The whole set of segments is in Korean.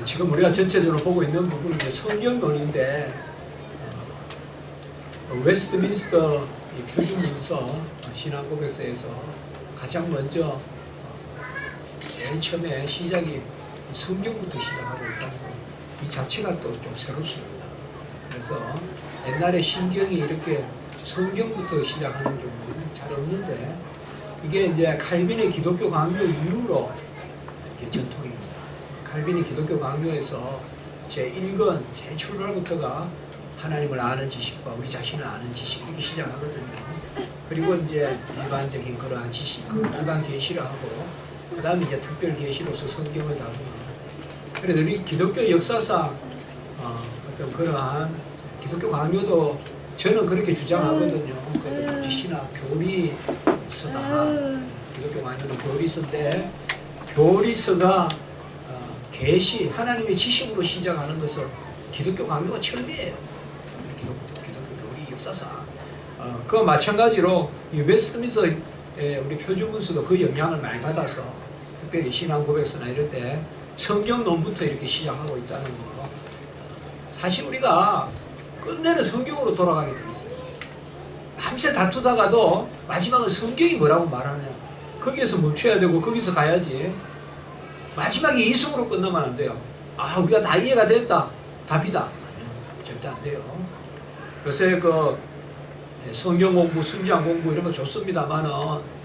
지금 우리가 전체적으로 보고 있는 부분은 이제 성경론인데 웨스트민스터 표준문서 신앙고백서에서 가장 먼저 제일 처음에 시작이 성경부터 시작하고 있다는 것, 이 자체가 또 좀 새롭습니다. 그래서 옛날에 신경이 이렇게 성경부터 시작하는 경우는 잘 없는데 이게 이제 칼빈의 기독교 강요 이후로 이렇게 전통입니다. 칼빈이 기독교 강요에서 제1권, 제 출발부터가 하나님을 아는 지식과 우리 자신을 아는 지식 이렇게 시작하거든요. 그리고 이제 일반적인 그러한 지식, 일반 계시를 하고 그 다음에 이제 특별 계시로서 성경을 다루는. 그래서 우리 기독교 역사상 어떤 그러한 기독교 강요도 저는 그렇게 주장하거든요. 그것도 지신학 교리서다. 기독교 강요는 교리서인데 교리서가 계시 하나님의 지식으로 시작하는 것은 기독교 강요가 처음이에요. 기독교 교리 역사상. 그와 마찬가지로 이 웨스트민스터 우리 표준문서도 그 영향을 많이 받아서 특별히 신앙 고백서나 이럴 때 성경론부터 이렇게 시작하고 있다는 거. 사실 우리가 끝내는 성경으로 돌아가게 돼 있어요. 밤새 다투다가도 마지막은 성경이 뭐라고 말하냐. 거기에서 멈춰야 되고 거기서 가야지. 마지막에 이승으로 끝나면 안 돼요. 아, 우리가 다 이해가 됐다. 답이다. 아니요, 절대 안 돼요. 요새 그 성경 공부, 순장 공부 이런 거 좋습니다만은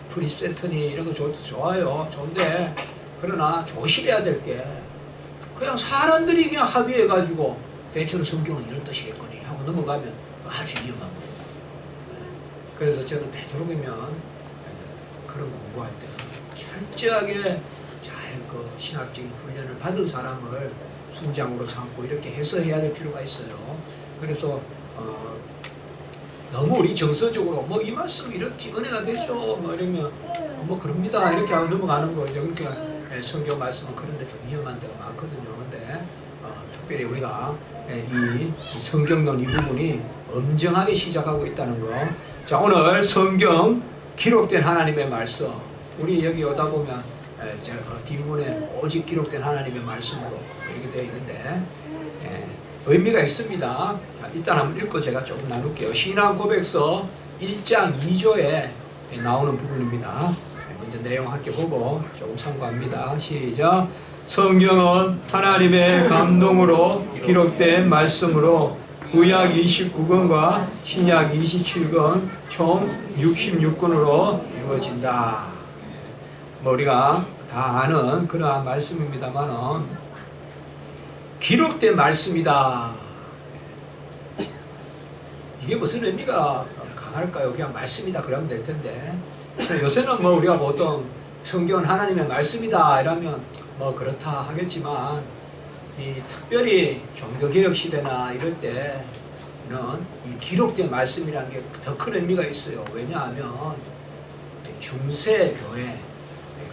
프리세트니 이런 거 좋아요. 좋은데 그러나 조심해야 될 게 그냥 사람들이 그냥 합의해가지고 대체로 성경은 이런 뜻이겠거니 하고 넘어가면 아주 위험한 거예요. 그래서 저는 되도록이면 그런 공부할 때는 철저하게 잘 그 신학적인 훈련을 받은 사람을 순장으로 삼고 이렇게 해서 해야 될 필요가 있어요. 그래서 너무 우리 정서적으로 뭐 이 말씀 이렇게 은혜가 되죠 뭐 이러면 뭐 그럽니다 이렇게 하고 넘어가는 거죠. 그러니까 성경 말씀은 그런데 좀 위험한 데가 많거든요. 근데 특별히 우리가 이 성경론 이 부분이 엄정하게 시작하고 있다는 거. 자, 오늘 성경 기록된 하나님의 말씀, 우리 여기 오다 보면 뒷문에 오직 기록된 하나님의 말씀으로 이렇게 되어 있는데 의미가 있습니다. 자, 일단 한번 읽고 제가 조금 나눌게요. 신앙 고백서 1장 2조에 나오는 부분입니다. 먼저 내용 함께 보고 조금 참고합니다. 시작. 성경은 하나님의 감동으로 기록된 말씀으로 구약 29권과 신약 27권 총 66권으로 이루어진다. 뭐 우리가 다 아는 그러한 말씀입니다만은 기록된 말씀이다. 이게 무슨 의미가 강할까요? 그냥 말씀이다 그러면 될 텐데 요새는 뭐 우리가 보통 성경은 하나님의 말씀이다 이러면 뭐 그렇다 하겠지만 이 특별히 종교개혁 시대나 이럴 때는 이 기록된 말씀이라는 게 더 큰 의미가 있어요. 왜냐하면 중세 교회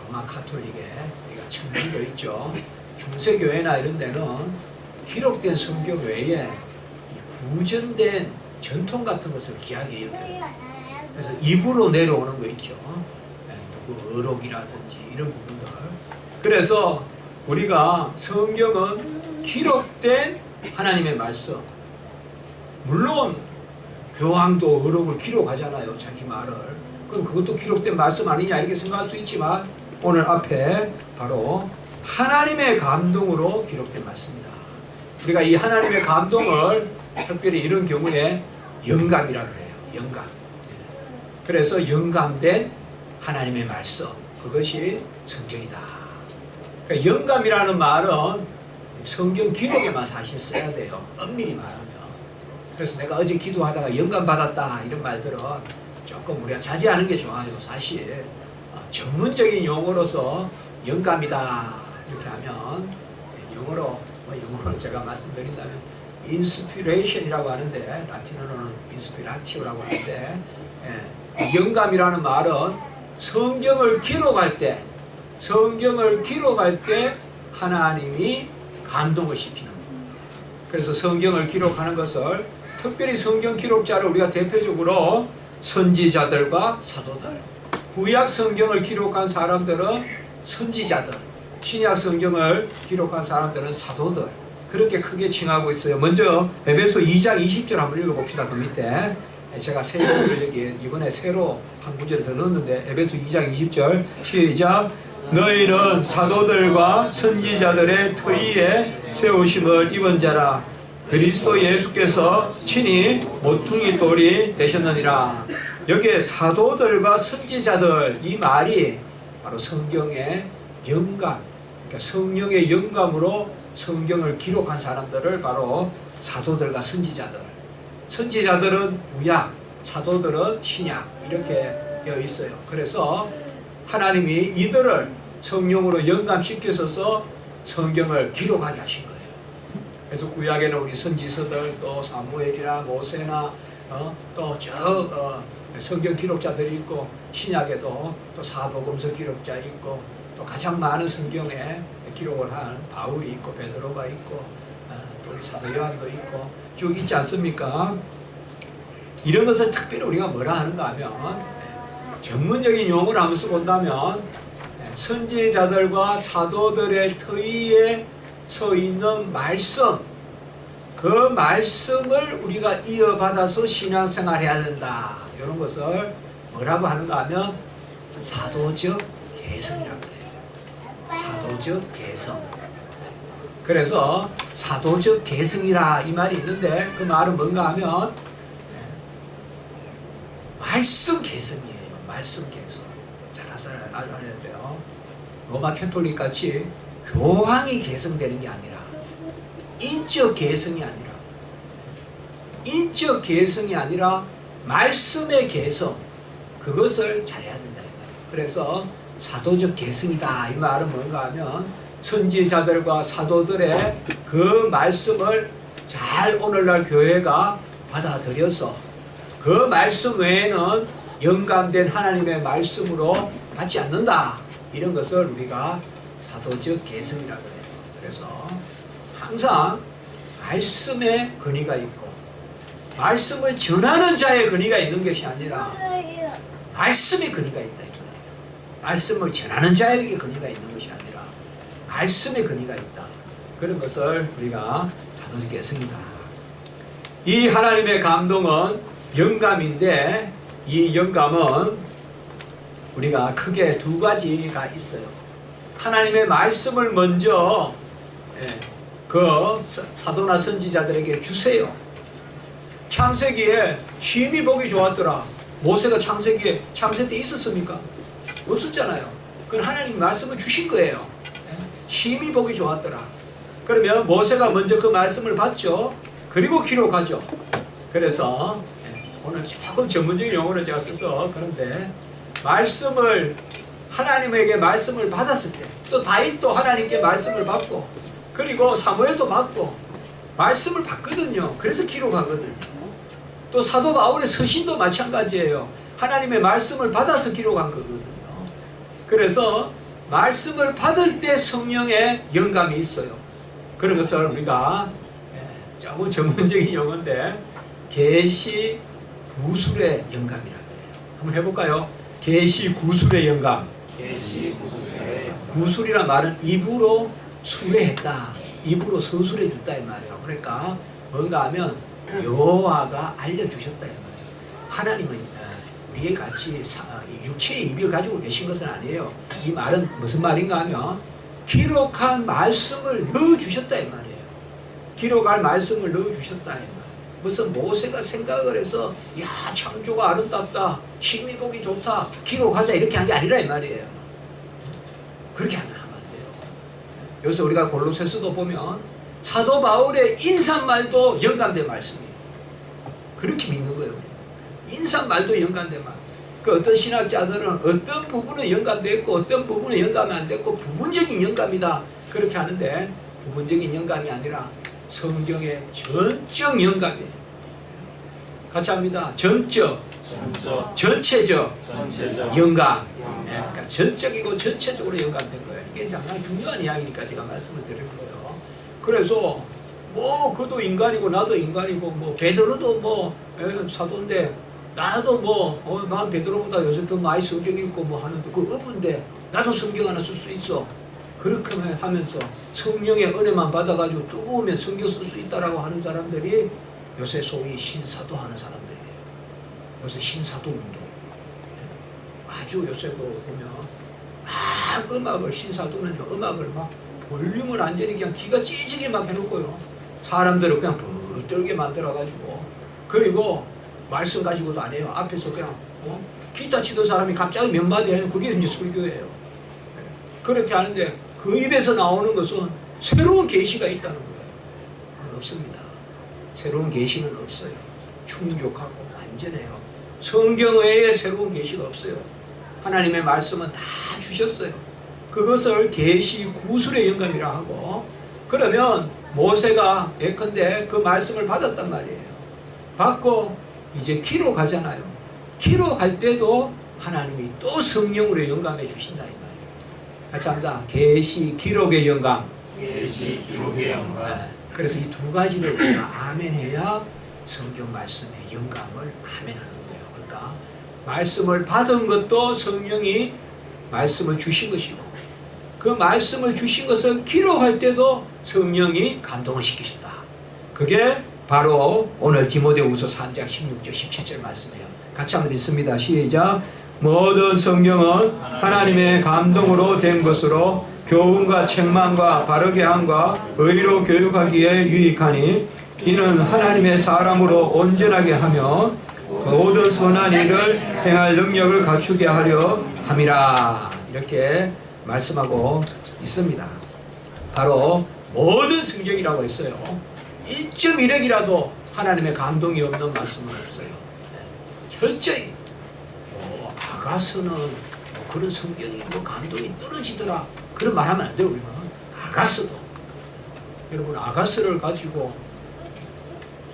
로마 카톨릭에 우리가 천주교 있죠. 중세 교회나 이런 데는 기록된 성경 외에 구전된 전통 같은 것을 귀하게 여겨요. 그래서 입으로 내려오는 거 있죠. 누구 어록이라든지 이런 부분들. 그래서 우리가 성경은 기록된 하나님의 말씀. 물론 교황도 어록을 기록하잖아요. 자기 말을. 그럼 그것도 기록된 말씀 아니냐 이렇게 생각할 수 있지만 오늘 앞에 바로 하나님의 감동으로 기록된 말씀이다. 우리가 이 하나님의 감동을 특별히 이런 경우에 영감이라 그래요. 영감. 그래서 영감된 하나님의 말씀, 그것이 성경이다. 그러니까 영감이라는 말은 성경 기록에만 사실 써야 돼요. 엄밀히 말하면. 그래서 내가 어제 기도하다가 영감 받았다 이런 말들은 조금 우리가 자제하는 게 좋아요. 사실 전문적인 용어로서 영감이다 이렇게 하면 영어로 제가 말씀드린다면 인스피레이션이라고 하는데 라틴어로는 인스피라티오라고 하는데 영감이라는 말은 성경을 기록할 때 하나님이 감동을 시키는 거예요. 그래서 성경을 기록하는 것을 특별히 성경 기록자를 우리가 대표적으로 선지자들과 사도들, 구약 성경을 기록한 사람들은 선지자들, 신약 성경을 기록한 사람들은 사도들 그렇게 크게 칭하고 있어요. 먼저 에베소 2장 20절 한번 읽어봅시다. 그 밑에 제가 새 구절을 여기 이번에 새로 한 구절을 더 넣었는데 에베소 2장 20절 시작. 너희는 사도들과 선지자들의 터위에 세우심을 입은 자라. 그리스도 예수께서 친히 모퉁이 돌이 되셨느니라. 여기에 사도들과 선지자들 이 말이 바로 성경의 영감, 그러니까 성령의 영감으로 성경을 기록한 사람들을 바로 사도들과 선지자들. 선지자들은 구약, 사도들은 신약 이렇게 되어 있어요. 그래서 하나님이 이들을 성령으로 영감시켜서 성경을 기록하게 하신 거예요. 그래서 구약에는 우리 선지서들 또 사무엘이나 모세나 성경 기록자들이 있고 신약에도 또 사복음서 기록자 있고 또 가장 많은 성경에 기록을 한 바울이 있고 베드로가 있고 또 우리 사도 요한도 있고 쭉 있지 않습니까? 이런 것을 특별히 우리가 뭐라 하는가 하면 전문적인 용어를 한번 써본다면 선지자들과 사도들의 터위에 서 있는 말씀, 그 말씀을 우리가 이어받아서 신앙생활 해야 된다. 이런 것을 뭐라고 하는가 하면 사도적 개성이라고 해요. 사도적 개성. 그래서 사도적 개성이라 이 말이 있는데 그 말은 뭔가 하면 말씀 개성이에요. 말씀 개성. 잘 알아야 돼요. 로마 캐톨릭 같이 교황이 개성되는 게 아니라 인적 개성이 아니라 말씀의 개성, 그것을 잘해야 된다. 그래서 사도적 개성이다. 이 말은 뭔가 하면 선지자들과 사도들의 그 말씀을 잘 오늘날 교회가 받아들여서 그 말씀 외에는 영감된 하나님의 말씀으로 받지 않는다. 이런 것을 우리가 사도적 개성이라고 해요. 그래서 항상 말씀에 근위가 있고 말씀을 전하는 자의 근위가 있는 것이 아니라 말씀에 근위가 있다. 말씀을 전하는 자에게 근위가 있는 것이 아니라 말씀에 근위가 있다. 그런 것을 우리가 사도적 개성이다. 이 하나님의 감동은 영감인데 이 영감은 우리가 크게 두 가지가 있어요. 하나님의 말씀을 먼저 그 사도나 선지자들에게 주세요. 창세기에 심히 보기 좋았더라. 모세가 창세 때 있었습니까? 없었잖아요. 그건 하나님 말씀을 주신 거예요. 심히 보기 좋았더라. 그러면 모세가 먼저 그 말씀을 받죠. 그리고 기록하죠. 그래서 오늘 조금 전문적인 용어를 제가 써서 그런데 하나님에게 말씀을 받았을 때 또 다윗도 하나님께 말씀을 받고 그리고 사무엘도 받고 말씀을 받거든요. 그래서 기록하거든요. 또 사도 바울의 서신도 마찬가지예요. 하나님의 말씀을 받아서 기록한 거거든요. 그래서 말씀을 받을 때 성령의 영감이 있어요. 그런 것을 우리가 조금 전문적인 용어인데 계시 구술의 영감이라고 해요. 한번 해볼까요? 계시 구술의 영감. 구술이란 말은 입으로 수레했다. 입으로 서술해 줬다 이 말이에요. 그러니까 뭔가 하면 여호와가 알려주셨다 이 말이에요. 하나님은 우리의 같이 육체의 입을 가지고 계신 것은 아니에요. 이 말은 무슨 말인가 하면 기록한 말씀을 넣어주셨다 이 말이에요. 기록할 말씀을 넣어주셨다 이 말이에요. 무슨 모세가 생각을 해서 야 창조가 아름답다, 심히 보기 좋다, 기록하자 이렇게 한 게 아니라 이 말이에요. 그렇게 하면 안 돼요. 요새 우리가 골로새서도 보면 사도 바울의 인사말도 영감된 말씀이에요. 그렇게 믿는 거예요. 인사말도 영감된 말. 그 어떤 신학자들은 어떤 부분은 영감됐고 어떤 부분은 영감이 안 됐고 부분적인 영감이다 그렇게 하는데 부분적인 영감이 아니라 성경의 전적 영감이에요. 같이 합니다. 전적, 전체적 영감. 그러니까 전적이고 전체적으로 영감된 거예요. 이게 정말 중요한 이야기니까 제가 말씀을 드릴 거예요. 그래서 그도 인간이고 나도 인간이고 베드로도 사도인데 나도 난 베드로보다 요새 더 많이 성경 읽고 하는데 그 어부인데 나도 성경 하나 쓸 수 있어. 그렇게 하면서 성령의 은혜만 받아가지고 뜨거우면 성경 쓸 수 있다라고 하는 사람들이 요새 소위 신사도 하는 사람들이에요. 요새 신사도 운동. 아주 요새도 보면 막 음악을, 신사도는요, 음악을 막 볼륨을 완전히 그냥 기가 찢어지게 막 해놓고요. 사람들을 그냥 불떨게 만들어가지고, 그리고 말씀 가지고도 안 해요. 앞에서 그냥 기타 치던 사람이 갑자기 몇 마디 해요. 그게 이제 설교예요. 그렇게 하는데 그 입에서 나오는 것은 새로운 계시가 있다는 거예요. 그건 없습니다. 새로운 계시는 없어요. 충족하고 완전해요. 성경 외에 새로운 계시가 없어요. 하나님의 말씀은 다 주셨어요. 그것을 계시 구술의 영감이라 하고, 그러면 모세가 예컨대 그 말씀을 받았단 말이에요. 받고 이제 기로 가잖아요. 기로 갈 때도 하나님이 또 성령으로 영감해 주신다 이 말이에요. 같이 합니다. 계시 기록의 영감. 계시 기록의 영감. 네. 그래서 이 두 가지를 우리가 아멘해야 성경 말씀의 영감을 아멘하는 거예요. 그러니까 말씀을 받은 것도 성령이 말씀을 주신 것이고, 그 말씀을 주신 것을 기록할 때도 성령이 감동을 시키신다. 그게 바로 오늘 디모데후서 3장 16절 17절 말씀이에요. 같이 한번 읽습니다. 시작. 모든 성경은 하나님의 감동으로 된 것으로 교훈과 책망과 바르게 함과 의로 교육하기에 유익하니 이는 하나님의 사람으로 온전하게 하며 모든 선한 일을 행할 능력을 갖추게 하려 함이라. 이렇게 말씀하고 있습니다. 바로 모든 성경이라고 했어요. 1.1핵이라도 하나님의 감동이 없는 말씀은 없어요. 철저히 아가스는 그런 성경이 감동이 떨어지더라 그런 말하면 안 돼요. 우리는 아가스도, 여러분, 아가스를 가지고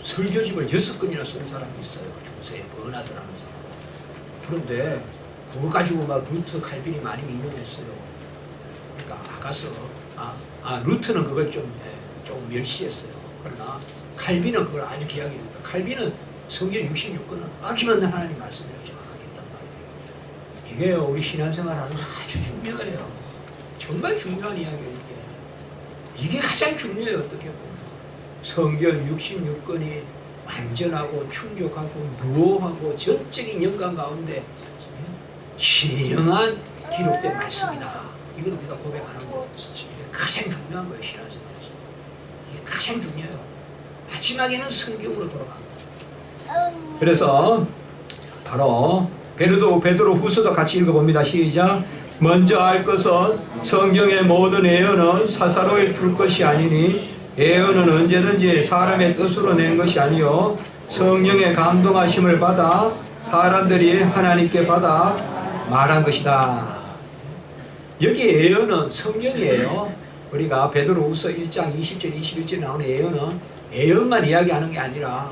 설교집을 6권이나 쓴 사람이 있어요. 중세에 버나드라는 사람. 그런데 그거 가지고 막 루트, 칼빈이 많이 인용했어요. 그러니까 아가스, 루트는 그걸 좀 멸시했어요. 그러나 칼빈은 그걸 아주 귀하게 했어요. 칼빈은 성경 66권은 아낌없는 하나님 말씀이라고 정확하게 했단 말이에요. 이게 우리 신앙생활하는 아주 중요해요. 정말 중요한 이야기예요. 이게 가장 중요해요. 어떻게 보면 성경 66권이 완전하고 충족하고 무오하고 전적인 영감 가운데 신령한 기록된 말씀이다. 이걸 우리가 고백하는 거 이게 가장 중요한 거예요. 신앙생활에서 이게 가장 중요해요. 마지막에는 성경으로 돌아갑니다. 그래서 바로 베드로 후서도 같이 읽어봅니다. 시작. 먼저 알 것은 성경의 모든 예언은 사사로이 풀 것이 아니니 예언은 언제든지 사람의 뜻으로 낸 것이 아니요 성령의 감동하심을 받아 사람들이 하나님께 받아 말한 것이다. 여기 예언은 성경이에요. 우리가 베드로후서 1장 20절 21절에 나오는 예언은 예언만 이야기하는 게 아니라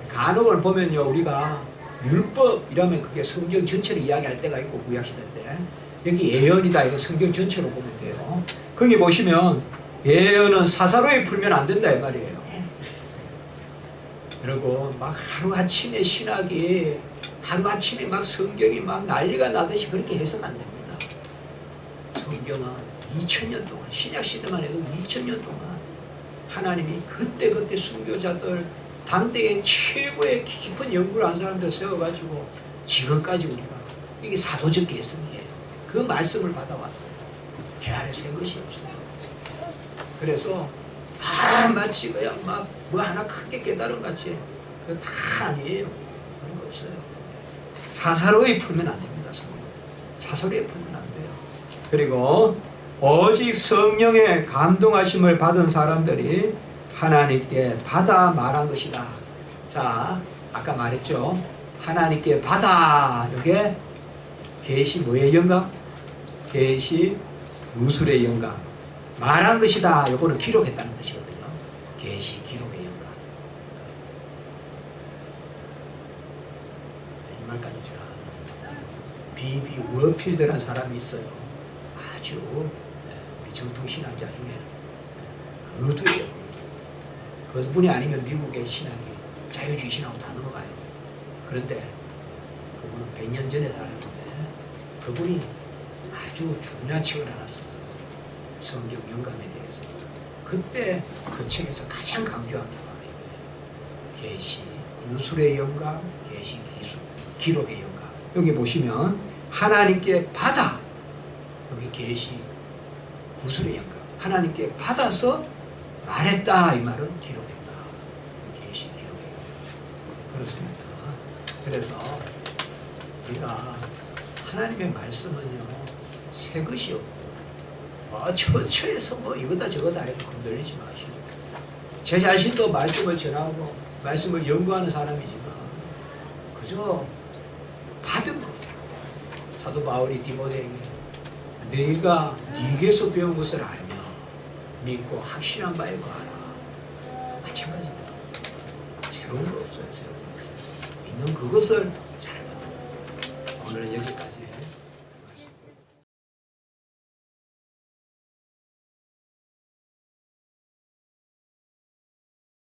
간혹을 보면요, 우리가 율법이라면 그게 성경 전체를 이야기할 때가 있고 구약시대인데 여기 예언이다. 이거 성경 전체로 보면 돼요. 거기 보시면 예언은 사사로이 풀면 안 된다 이 말이에요. 여러분, 막 하루아침에 신학이 하루아침에 막 성경이 막 난리가 나듯이 그렇게 해서는 안 됩니다. 성경은 2000년 동안, 신약시대만 해도 2000년 동안 하나님이 그때 순교자들 당대의 최고의 깊은 연구를 한 사람들 세워가지고 지금까지 우리가 이게 사도적 계승이에요. 그 말씀을 받아왔어요. 해 아래 새 것이 없어요. 그래서 마치 그냥 막 뭐 하나 크게 깨달은 같이 그거 다 아니에요. 그런 거 없어요. 사사로이 풀면 안 됩니다. 사사로이 풀면 안 돼요. 그리고 오직 성령의 감동하심을 받은 사람들이 하나님께 받아 말한 것이다. 자, 아까 말했죠. 하나님께 받아. 이게 계시 뭐의 영감? 계시 구술의 영감. 말한 것이다. 요거는 기록했다는 뜻이거든요. 계시 기록의 영감. 이 말까지 제가 비비 워필드라는 사람이 있어요. 아주 우리 정통신학자 중에 거두예요. 그분이 아니면 미국의 신학이 자유주의 신학으로 다 넘어가요. 그런데 그분은 100년 전에 살았는데 그분이 아주 중요한 책을 하나 썼어요. 성경 영감에 대해서. 그때 그 책에서 가장 강조한 게 바로 이거예요. 계시, 구술의 영감, 계시, 기록의 영감. 여기 보시면 하나님께 받아, 여기 계시, 구술의 영감. 하나님께 받아서 말했다, 이 말은 기록했다. 계시, 기록의 영감. 그렇습니다. 그래서 우리가 하나님의 말씀은요, 새 것이 없고 처처해서 뭐 이거다 저거다 해도 건들리지 마시고, 제 자신도 말씀을 전하고 말씀을 연구하는 사람이지만 그저 받은 것. 사도 바울이 디모데에게 네가 네게서 배운 것을 알며 믿고 확신한 바에 거하라. 마찬가지입니다. 새로운 거 없어요. 새로운 거 없어요. 있는 그것을 잘 받아. 오늘은 여기까지.